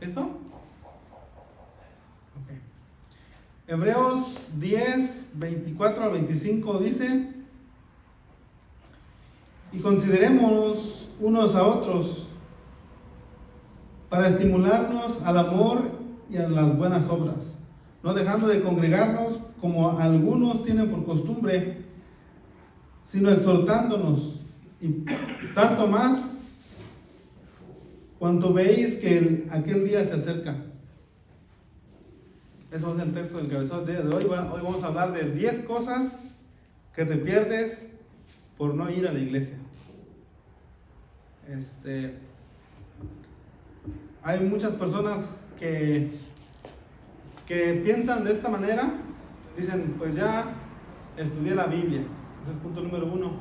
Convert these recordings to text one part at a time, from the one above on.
¿Listo? Ok. Hebreos 10, 24 al 25 dice: y considerémonos unos a otros para estimularnos al amor y a las buenas obras, no dejando de congregarnos como algunos tienen por costumbre, sino exhortándonos, y tanto más cuanto veis que aquel día se acerca. Eso es el texto del cabezón de hoy. Hoy vamos a hablar de 10 cosas que te pierdes por no ir a la iglesia. Hay muchas personas que piensan de esta manera. Dicen, pues ya estudié la Biblia. Ese es el punto número 1.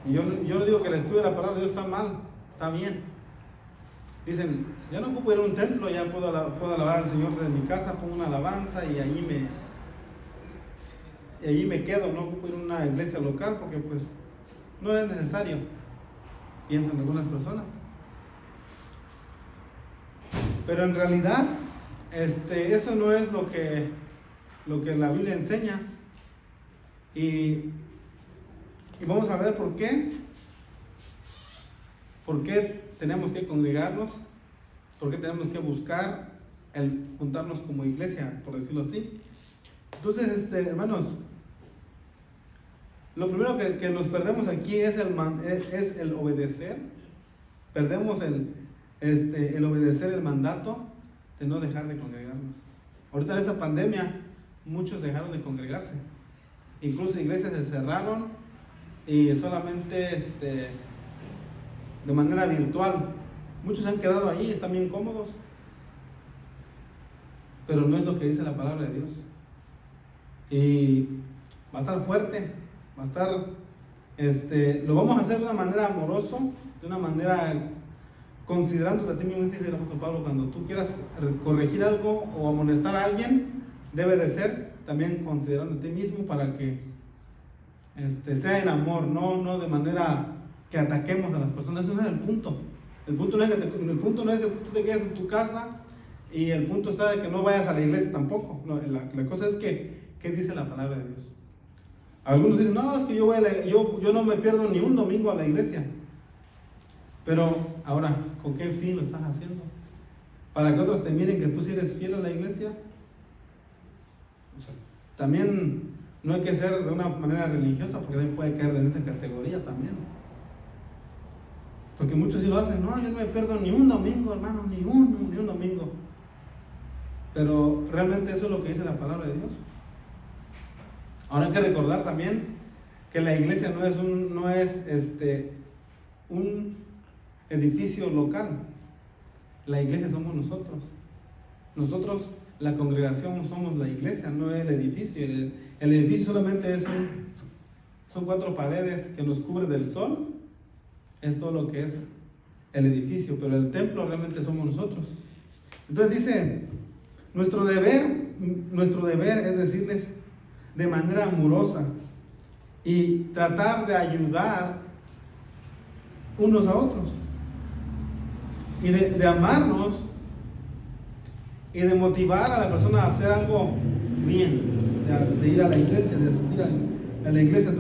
Y yo no digo que el estudio de la palabra de Dios está mal, está bien. Dicen, ya no ocupo ir a un templo, ya puedo alabar al Señor desde mi casa, pongo una alabanza y allí me quedo. No ocupo ir a una iglesia local porque pues no es necesario, piensan algunas personas. Pero en realidad eso no es lo que la Biblia enseña. Y vamos a ver por qué tenemos que congregarnos, por qué tenemos que buscar el juntarnos como iglesia, por decirlo así. Entonces, hermanos, lo primero que nos perdemos aquí es el obedecer. Perdemos el obedecer el mandato de no dejar de congregarnos. Ahorita en esta pandemia muchos dejaron de congregarse, incluso iglesias se cerraron y solamente de manera virtual. Muchos han quedado ahí, están bien cómodos, pero no es lo que dice la palabra de Dios. Y va a estar fuerte, va a estar lo vamos a hacer de una manera amorosa, de una manera considerándote a ti mismo. Dice el apóstol Pablo, cuando tú quieras corregir algo o amonestar a alguien, debe de ser también considerando a ti mismo, para que sea en amor, no de manera que ataquemos a las personas. Ese no es el punto. El punto no es que tú te quedes en tu casa, y el punto está de que no vayas a la iglesia tampoco. No, la cosa es ¿qué dice la palabra de Dios? Algunos dicen, no, es que yo no me pierdo ni un domingo a la iglesia. Pero ahora, ¿con qué fin lo estás haciendo? ¿Para que otros te miren que tú sí eres fiel a la iglesia? O sea, también no hay que ser de una manera religiosa, porque también puede caer en esa categoría también. Porque muchos sí lo hacen, no, yo no me pierdo ni un domingo, hermano, ni un domingo. Pero realmente eso es lo que dice la palabra de Dios. Ahora hay que recordar también que la iglesia no es un edificio local. La iglesia somos nosotros. Nosotros, la congregación, somos la iglesia, no el edificio. El edificio solamente son 4 paredes que nos cubren del sol. Es todo lo que es el edificio, pero el templo realmente somos nosotros. Entonces dice, nuestro deber es decirles de manera amorosa y tratar de ayudar unos a otros, y de amarnos, y de motivar a la persona a hacer algo bien, de ir a la iglesia, de asistir a la iglesia.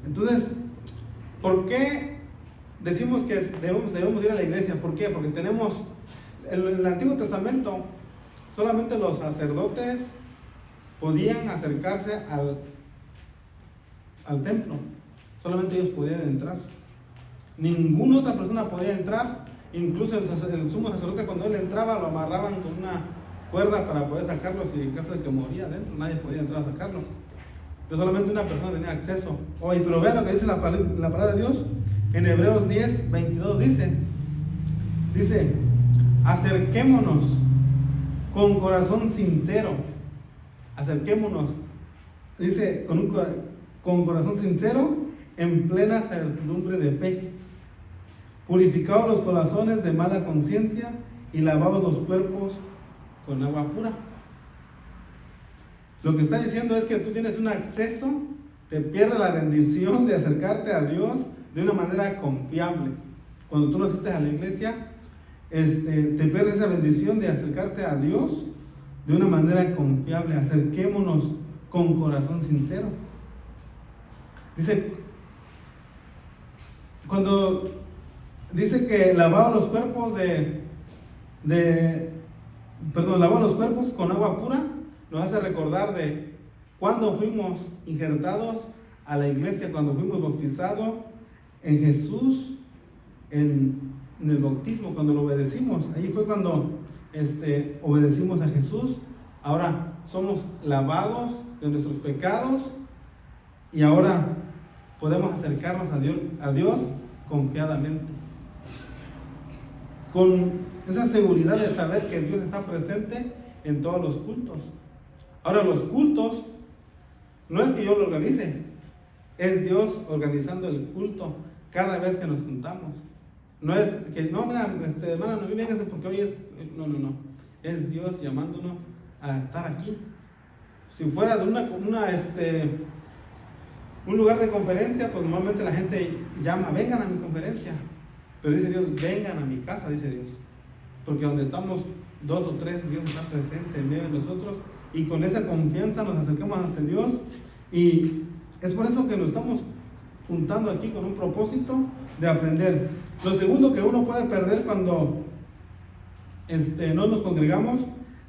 Entonces, ¿por qué decimos que debemos ir a la iglesia? ¿Por qué? Porque tenemos en el Antiguo Testamento, solamente los sacerdotes podían acercarse al templo. Solamente ellos podían entrar. Ninguna otra persona podía entrar. Incluso el sumo sacerdote, cuando él entraba, lo amarraban con una cuerda para poder sacarlo, si en caso de que moría adentro, nadie podía entrar a sacarlo. Entonces solamente una persona tenía acceso. Pero vean lo que dice la palabra de Dios. En Hebreos 10, 22 dice, acerquémonos con corazón sincero. Acerquémonos, dice, con corazón sincero, en plena certidumbre de fe, purificados los corazones de mala conciencia y lavados los cuerpos con agua pura. Lo que está diciendo es que tú tienes un acceso, te pierdes la bendición de acercarte a Dios de una manera confiable. Cuando tú no asistes a la iglesia, te pierdes esa bendición de acercarte a Dios de una manera confiable. Acerquémonos con corazón sincero. Dice, cuando dice que lavaba los cuerpos lavaba los cuerpos con agua pura, nos hace recordar de cuando fuimos injertados a la iglesia, cuando fuimos bautizados en Jesús, en el bautismo, cuando lo obedecimos. Ahí fue cuando obedecimos a Jesús. Ahora somos lavados de nuestros pecados y ahora podemos acercarnos a Dios confiadamente, con esa seguridad de saber que Dios está presente en todos los cultos. Ahora, los cultos no es que yo lo organice, es Dios organizando el culto cada vez que nos juntamos. No es que, no, mira, hermana, no véngase porque hoy es, no, es Dios llamándonos a estar aquí. Si fuera de un lugar de conferencia, pues normalmente la gente llama, vengan a mi conferencia, pero dice Dios, vengan a mi casa, dice Dios, porque donde estamos 2 o 3, Dios está presente en medio de nosotros, y con esa confianza nos acercamos ante Dios, y es por eso que nos estamos juntando aquí con un propósito de aprender. Lo segundo que uno puede perder cuando no nos congregamos,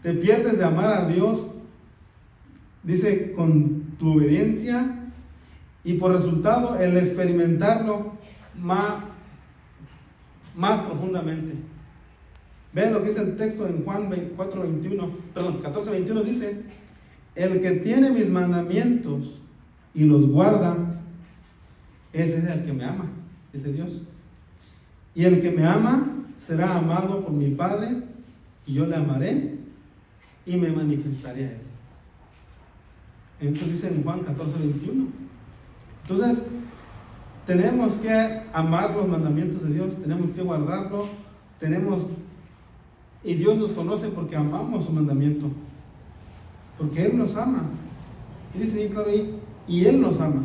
te pierdes de amar a Dios, dice, con tu obediencia, y por resultado el experimentarlo más profundamente. Vean lo que dice el texto en Juan 14:21, dice, el que tiene mis mandamientos y los guarda, ese es el que me ama, dice Dios. Y el que me ama será amado por mi Padre, y yo le amaré y me manifestaré a él. Esto dice en Juan 14:21. Entonces, tenemos que amar los mandamientos de Dios, tenemos que guardarlo, y Dios nos conoce porque amamos su mandamiento, porque Él nos ama. Y dice bien claro ahí, y Él nos ama.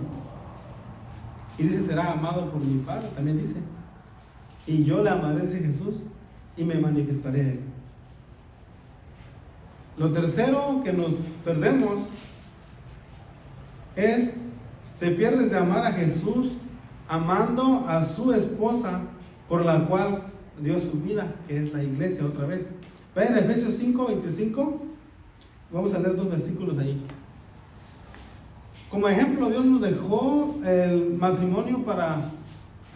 Y dice, será amado por mi Padre, también dice. Y yo le amaré, dice Jesús, y me manifestaré a Él. Lo tercero que nos perdemos es, te pierdes de amar a Jesús amando a su esposa por la cual dio su vida, que es la iglesia otra vez. Vayan a Efesios 5:25, vamos a leer 2 versículos ahí. Como ejemplo, Dios nos dejó el matrimonio para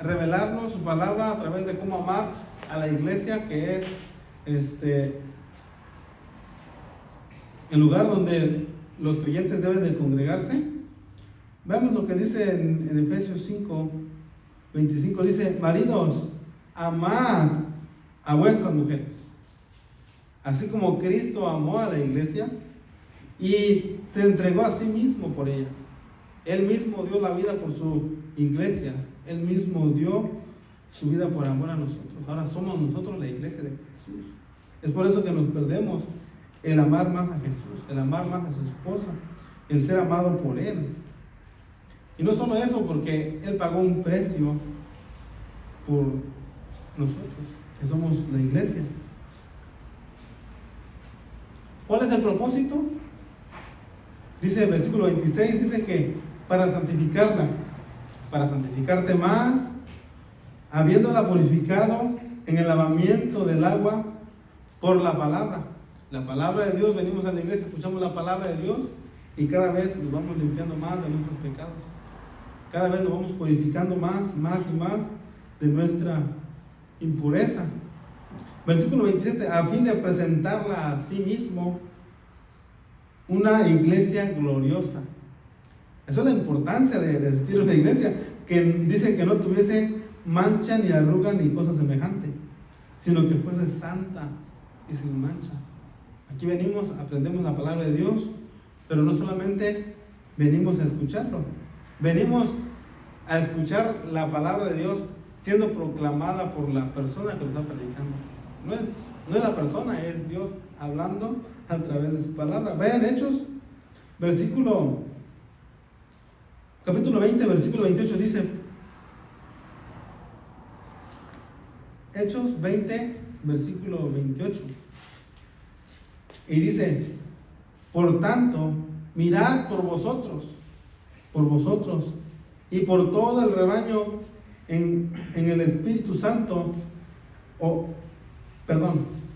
revelarnos su palabra a través de cómo amar a la iglesia, que es el lugar donde los creyentes deben de congregarse. Veamos lo que dice en Efesios 5:25, dice, maridos, amad a vuestras mujeres, así como Cristo amó a la iglesia y se entregó a sí mismo por ella. Él mismo dio la vida por su iglesia, Él mismo dio su vida por amor a nosotros. Ahora somos nosotros la iglesia de Jesús. Es por eso que nos perdemos el amar más a Jesús, el amar más a su esposa, el ser amado por Él. Y no solo eso, porque Él pagó un precio por nosotros, que somos la iglesia. ¿Cuál es el propósito? Dice el versículo 26, dice que para santificarla, para santificarte más, habiéndola purificado en el lavamiento del agua por la palabra. La palabra de Dios, venimos a la iglesia, escuchamos la palabra de Dios y cada vez nos vamos limpiando más de nuestros pecados. Cada vez nos vamos purificando más y más de nuestra impureza. Versículo 27, a fin de presentarla a sí mismo una iglesia gloriosa. Esa es la importancia de asistir a una iglesia, que dice que no tuviese mancha, ni arruga, ni cosa semejante, sino que fuese santa y sin mancha. Aquí venimos, aprendemos la palabra de Dios, pero no solamente venimos a escucharlo, venimos a escuchar la palabra de Dios siendo proclamada por la persona que lo está predicando. No es la persona, es Dios hablando a través de su palabra. Vean Hechos, capítulo 20, versículo 28 dice, Hechos 20, versículo 28. Y dice: por tanto, mirad por vosotros y por todo el rebaño en el Espíritu Santo,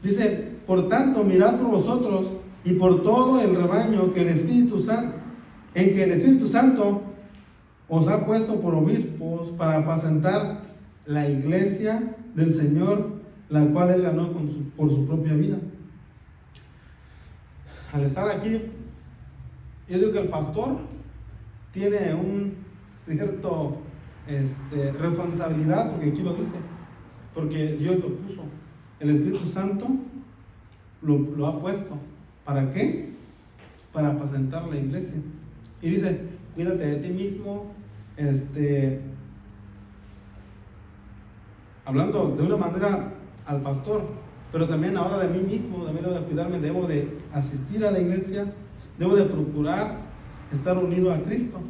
dice: por tanto, mirad por vosotros y por todo el rebaño que el Espíritu Santo os ha puesto por obispos para apacentar la iglesia del Señor, la cual él ganó por su propia vida. Al estar aquí, yo digo que el pastor tiene un cierto responsabilidad, porque aquí lo dice, porque Dios lo puso, el Espíritu Santo lo ha puesto. ¿Para qué? Para apacentar la iglesia. Y dice: cuídate de ti mismo, hablando de una manera al pastor, pero también ahora de mí mismo. También debo de cuidarme, debo de asistir a la iglesia, debo de procurar estar unido a Cristo,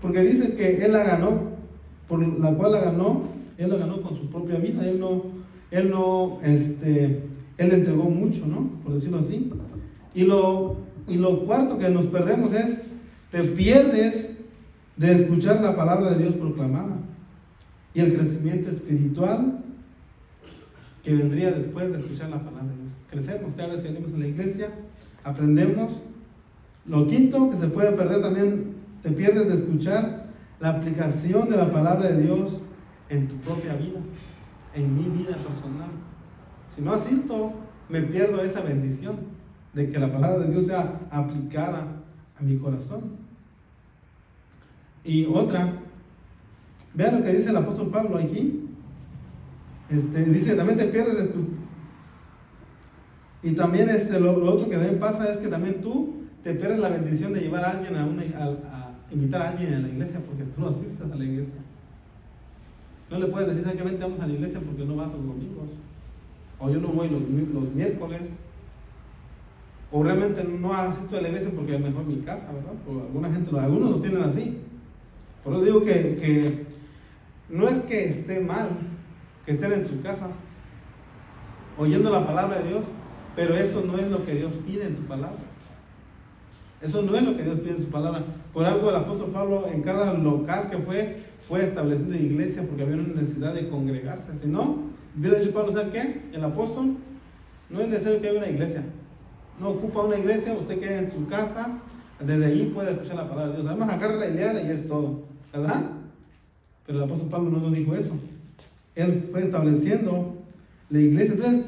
porque dice que Él la ganó, por la cual la ganó, Él la ganó con su propia vida. Él le entregó mucho, ¿no? Por decirlo así. Y lo cuarto que nos perdemos es: te pierdes de escuchar la palabra de Dios proclamada y el crecimiento espiritual que vendría después de escuchar la palabra de Dios. Crecemos cada vez que venimos a la iglesia, aprendemos. Lo quinto que se puede perder también: te pierdes de escuchar la aplicación de la palabra de Dios en tu propia vida, en mi vida personal. Si no asisto, me pierdo esa bendición de que la palabra de Dios sea aplicada a mi corazón. Y otra, vean lo que dice el apóstol Pablo aquí. Dice: también te pierdes de escuchar. Y también lo otro que también pasa es que también tú te pierdes la bendición de llevar a alguien a invitar a alguien a la iglesia, porque tú no asistes a la iglesia. No le puedes decir: ¿sabes qué? Vente, vamos a la iglesia, porque no vas los domingos, o yo no voy los miércoles, o realmente no asisto a la iglesia porque es mejor mi casa, ¿verdad? Porque algunos lo tienen así. Por eso digo que no es que esté mal que estén en sus casas oyendo la palabra de Dios, pero eso no es lo que Dios pide en su palabra. Eso no es lo que Dios pide en su palabra. Por algo el apóstol Pablo, en cada local que fue estableciendo iglesia, porque había una necesidad de congregarse. Si no, hubiera dicho Pablo: ¿sabe qué? El apóstol, no es necesario que haya una iglesia. No ocupa una iglesia, usted queda en su casa, desde ahí puede escuchar la palabra de Dios. Además, agarra la idea y es todo, ¿verdad? Pero el apóstol Pablo no nos dijo eso. Él fue estableciendo la iglesia. Entonces,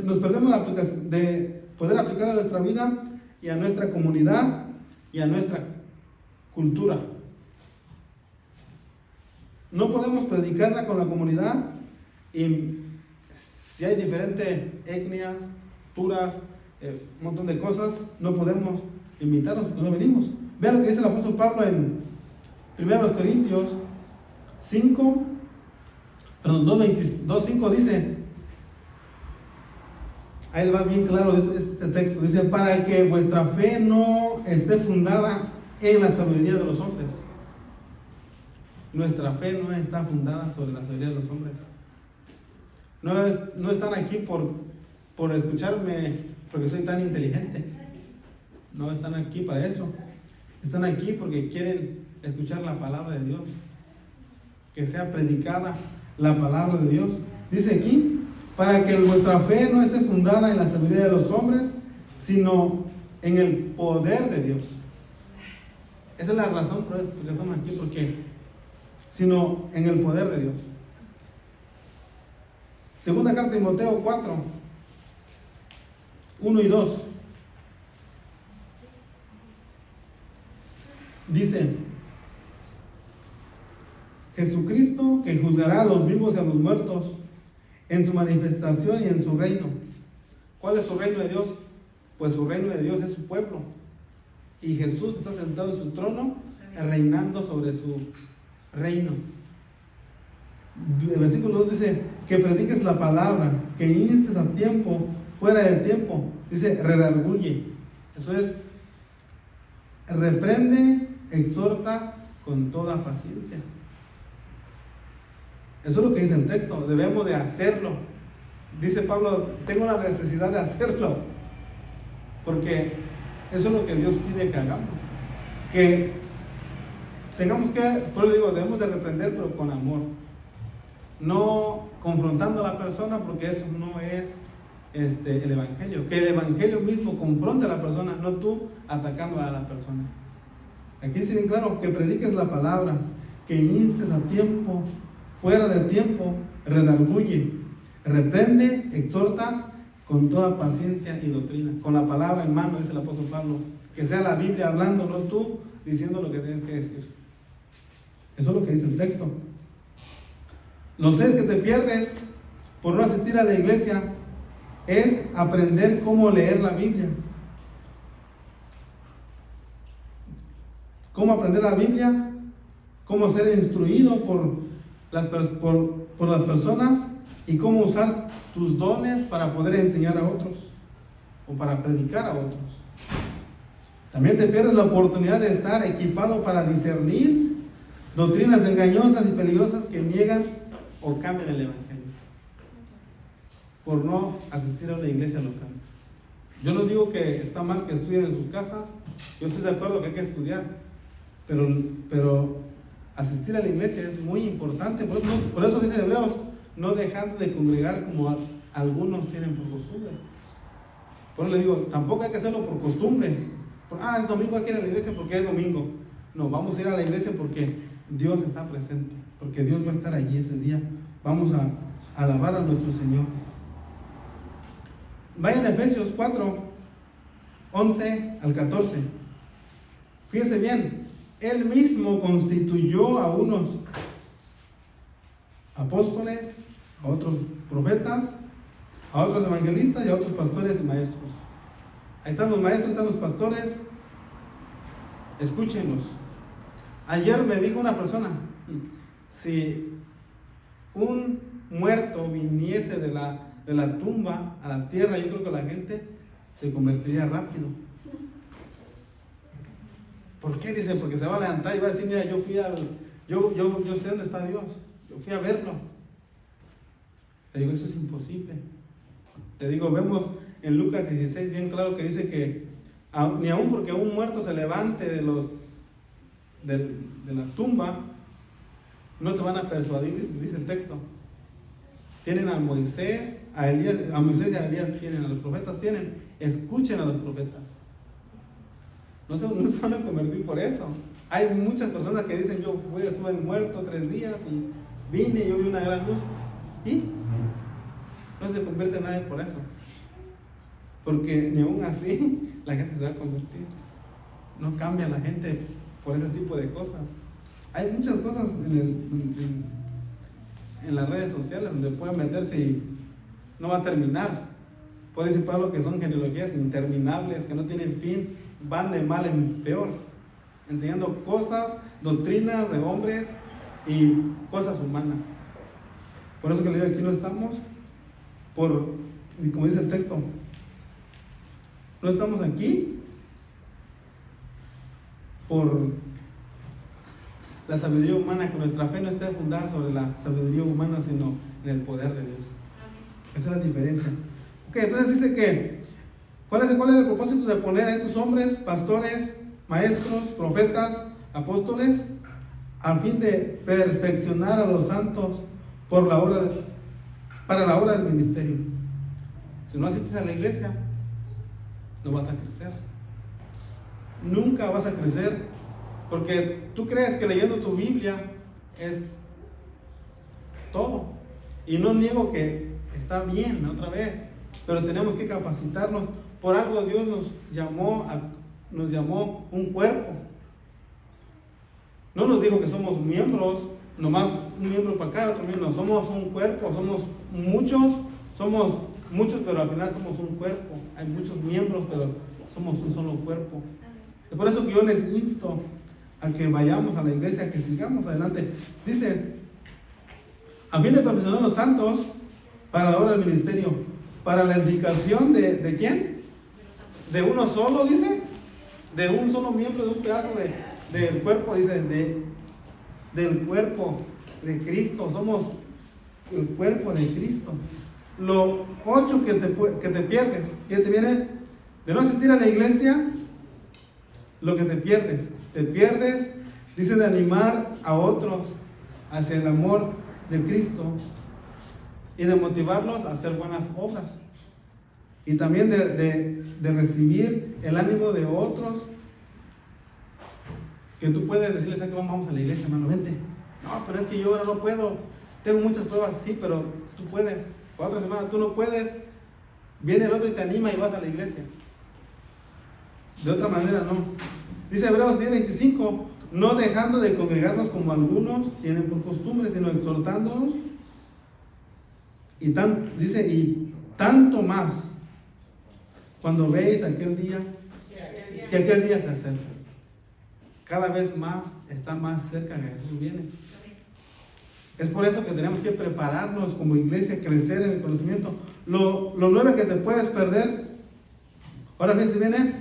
nos perdemos la aplicación de poder aplicar a nuestra vida y a nuestra comunidad y a nuestra cultura. No podemos predicarla con la comunidad, y si hay diferentes etnias, culturas, un montón de cosas, no podemos invitarlos porque no venimos. Vean lo que dice el apóstol Pablo en 1 Corintios 2:5 dice, ahí va bien claro este texto, dice: para que vuestra fe no esté fundada en la sabiduría de los hombres. Nuestra fe no está fundada sobre la sabiduría de los hombres. No están aquí por escucharme porque soy tan inteligente. No están aquí para eso. Están aquí porque quieren escuchar la palabra de Dios, que sea predicada la palabra de Dios. Dice aquí: para que vuestra fe no esté fundada en la sabiduría de los hombres, sino en el poder de Dios. Esa es la razón por la que estamos aquí, sino en el poder de Dios. Segunda carta de Timoteo 4, 1 y 2. Dice: Jesucristo, que juzgará a los vivos y a los muertos en su manifestación y en su reino. ¿Cuál es su reino de Dios? Pues su reino de Dios es su pueblo. Y Jesús está sentado en su trono, reinando sobre su reino. El versículo 2 dice: que prediques la palabra, que instes a tiempo, fuera del tiempo. Dice: redarguye. Eso es, reprende, exhorta con toda paciencia. Eso es lo que dice el texto. Debemos de hacerlo. dice Pablo, tengo la necesidad de hacerlo, porque eso es lo que Dios pide que hagamos, que tengamos que, por eso digo, debemos de reprender, pero con amor, no confrontando a la persona, porque eso no es el evangelio, que el evangelio mismo confronte a la persona, no tú atacando a la persona. Aquí dice bien claro, que prediques la palabra, que instes a tiempo, fuera de tiempo, redarguye, reprende, exhorta con toda paciencia y doctrina, con la palabra en mano, dice el apóstol Pablo, que sea la Biblia hablando, no tú diciendo lo que tienes que decir. Eso es lo que dice el texto. No sé, que te pierdes por no asistir a la iglesia es aprender cómo leer la Biblia. Cómo aprender la Biblia, cómo ser instruido por las personas y cómo usar tus dones para poder enseñar a otros o para predicar a otros. También te pierdes la oportunidad de estar equipado para discernir doctrinas engañosas y peligrosas que niegan o cambian el evangelio por no asistir a una iglesia local. Yo no digo que está mal que estudien en sus casas, yo estoy de acuerdo que hay que estudiar, pero asistir a la iglesia es muy importante. Por eso dice Hebreos, no dejando de congregar como algunos tienen por costumbre. Por eso le digo, tampoco hay que hacerlo por costumbre. Es domingo, hay que ir a la iglesia porque es domingo. No, vamos a ir a la iglesia porque Dios está presente, porque Dios va a estar allí ese día. Vamos a alabar a nuestro Señor. Vayan a Efesios 4, 11 al 14. Fíjense bien, Él mismo constituyó a unos apóstoles, a otros profetas, a otros evangelistas y a otros pastores y maestros. Ahí están los maestros, están los pastores. Escúchenos. Ayer me dijo una persona, si un muerto viniese de la tumba a la tierra, yo creo que la gente se convertiría rápido. ¿Por qué? Dice, porque se va a levantar y va a decir, mira, yo sé dónde está Dios, yo fui a verlo. Le digo, eso es imposible. Le digo, vemos en Lucas 16 bien claro que dice que ni aun porque un muerto se levante de la tumba, no se van a persuadir, dice el texto. Tienen a Moisés, a Elías, a Moisés y a Elías tienen, a los profetas tienen, escuchen a los profetas. No se van a convertir por eso. Hay muchas personas que dicen, yo estuve muerto 3 días y vine y yo vi una gran luz. ¿Y? No se convierte nadie por eso. Porque ni aún así la gente se va a convertir. No cambia la gente por ese tipo de cosas. Hay muchas cosas en las redes sociales donde pueden meterse y no va a terminar. Puede decir Pablo que son genealogías interminables, que no tienen fin, van de mal en peor, enseñando cosas, doctrinas de hombres y cosas humanas. Por eso que le digo, aquí no estamos y como dice el texto, no estamos aquí por la sabiduría humana, que nuestra fe no esté fundada sobre la sabiduría humana, sino en el poder de Dios. Esa es la diferencia. Ok, entonces dice que ¿cuál es el propósito de poner a estos hombres, pastores, maestros, profetas, apóstoles, al fin de perfeccionar a los santos para la obra del ministerio? Si no asistes a la iglesia, no vas a crecer. Nunca vas a crecer, porque tú crees que leyendo tu Biblia es todo. Y no niego que está bien, otra vez, pero tenemos que capacitarnos. Por algo Dios nos llamó un cuerpo. No nos dijo que somos miembros, nomás un miembro para acá, otro miembro. Somos un cuerpo, somos muchos, pero al final somos un cuerpo. Hay muchos miembros, pero somos un solo cuerpo. Es por eso que yo les insto a que vayamos a la iglesia, que sigamos adelante. Dice, a fin de perfeccionar a los santos para la obra del ministerio, para la edificación de ¿quién? De uno solo, dice, de un solo miembro, de un pedazo del cuerpo, dice, del cuerpo de Cristo. Somos el cuerpo de Cristo. Lo 8 que te pierdes, que te viene de no asistir a la iglesia, lo que te pierdes, dice, de animar a otros hacia el amor de Cristo y de motivarlos a hacer buenas obras. Y también de recibir el ánimo de otros, que tú puedes decirles que vamos a la iglesia, hermano, vente. No, pero es que yo ahora no puedo, tengo muchas pruebas, sí, pero tú puedes. La otra semana tú no puedes, viene el otro y te anima y vas a la iglesia. De otra manera no. Dice Hebreos 10:25, no dejando de congregarnos como algunos tienen por costumbre, sino exhortándonos. Y tanto más cuando veis aquel día, que aquel día se acerca. Cada vez más está más cerca que Jesús viene. Es por eso que tenemos que prepararnos como iglesia, crecer en el conocimiento. Lo 9 que te puedes perder, ahora fíjense, viene,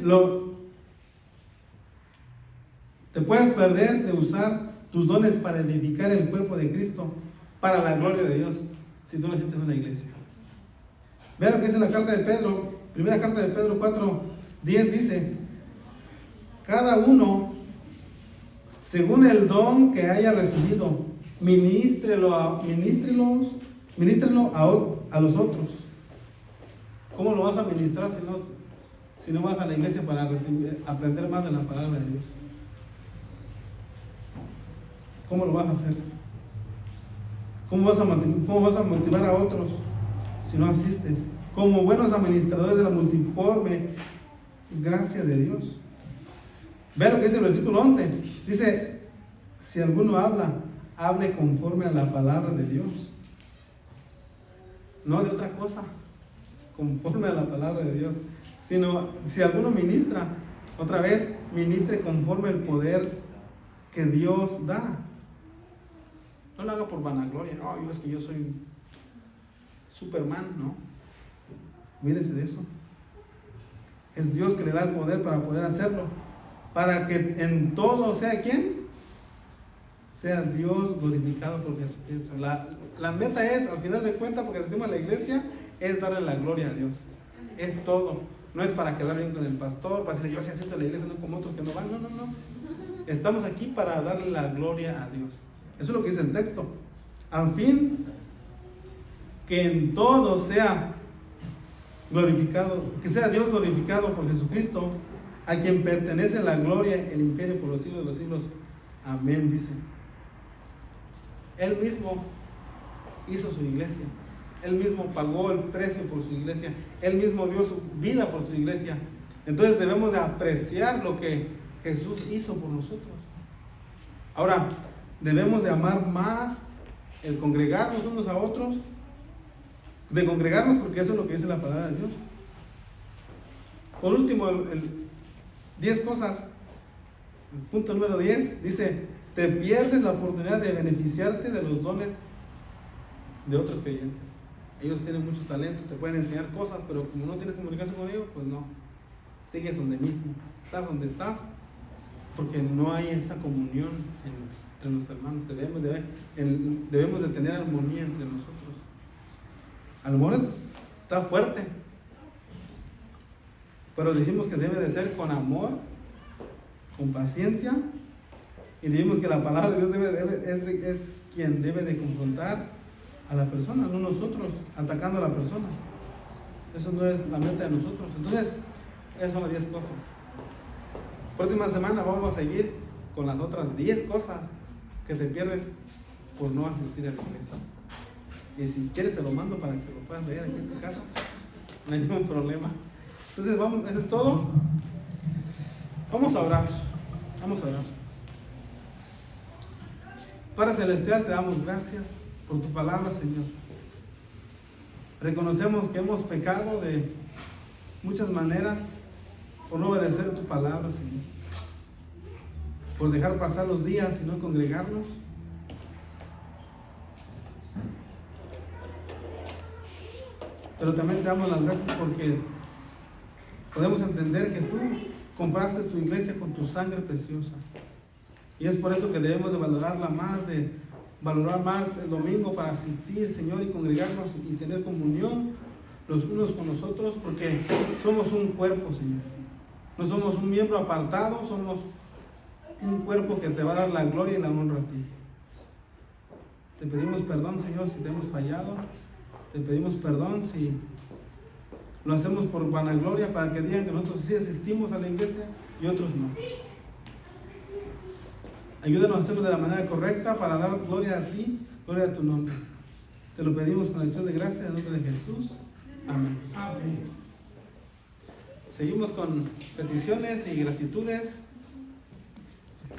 te puedes perder de usar tus dones para edificar el cuerpo de Cristo, para la gloria de Dios, si tú necesitas una iglesia. Vean lo que dice la carta de Pedro, primera carta de Pedro 4:10, dice, cada uno, según el don que haya recibido, ministrelo a los otros. ¿Cómo lo vas a ministrar si no vas a la iglesia para aprender más de la palabra de Dios? ¿Cómo lo vas a hacer? ¿Cómo vas a motivar a otros si no asistes? Como buenos administradores de la multiforme gracia de Dios. Vean lo que dice el versículo 11. Dice, si alguno hable conforme a la palabra de Dios. No de otra cosa, conforme a la palabra de Dios. Sino, si alguno ministra, otra vez, ministre conforme al poder que Dios da. No lo haga por vanagloria. No, es que yo soy Superman, no. Mírense de eso. Es Dios que le da el poder para poder hacerlo. Para que en todo sea ¿quién? Sea Dios glorificado por Jesucristo. La meta es, al final de cuentas, porque asistimos a la iglesia, es darle la gloria a Dios. Es todo. No es para quedar bien con el pastor, para decirle, yo sí asisto a la iglesia, no como otros que no van. No. Estamos aquí para darle la gloria a Dios. Eso es lo que dice el texto. Al fin, que en todo sea glorificado, que sea Dios glorificado por Jesucristo, a quien pertenece la gloria, el imperio por los siglos de los siglos. Amén, dice. Él mismo hizo su iglesia. Él mismo pagó el precio por su iglesia. Él mismo dio su vida por su iglesia. Entonces debemos de apreciar lo que Jesús hizo por nosotros. Ahora, debemos de amar más el congregarnos unos a otros, de congregarnos, porque eso es lo que dice la palabra de Dios. Por último, 10 cosas. El punto número 10 dice, te pierdes la oportunidad de beneficiarte de los dones de otros creyentes. Ellos tienen muchos talentos, te pueden enseñar cosas, pero como no tienes comunicación con ellos, pues no. Sigues donde mismo. Estás donde estás, porque no hay esa comunión entre los hermanos. Debemos de tener armonía entre nosotros. A lo mejor está fuerte, pero dijimos que debe de ser con amor, con paciencia, y dijimos que la palabra de Dios es quien debe de confrontar a la persona, no nosotros atacando a la persona. Eso no es la meta de nosotros. Entonces, esas son las 10 cosas. Próxima semana vamos a seguir con las otras 10 cosas que te pierdes por no asistir a la iglesia. Y si quieres te lo mando para que lo puedas leer aquí en tu casa, no hay ningún problema. Entonces vamos, eso es todo. Vamos a orar. Padre Celestial, te damos gracias por tu palabra, Señor. Reconocemos que hemos pecado de muchas maneras por no obedecer tu palabra, Señor, por dejar pasar los días y no congregarnos. Pero también te damos las gracias porque podemos entender que tú compraste tu iglesia con tu sangre preciosa. Y es por eso que debemos de valorarla más, de valorar más el domingo para asistir, Señor, y congregarnos y tener comunión los unos con los otros, porque somos un cuerpo, Señor. No somos un miembro apartado, somos un cuerpo que te va a dar la gloria y la honra a ti. Te pedimos perdón, Señor, si te hemos fallado. Te pedimos perdón si lo hacemos por vanagloria, para que digan que nosotros sí asistimos a la iglesia y otros no. Ayúdanos a hacerlo de la manera correcta para dar gloria a ti, gloria a tu nombre. Te lo pedimos con acción de gracia en el nombre de Jesús. Amén. Seguimos con peticiones y gratitudes.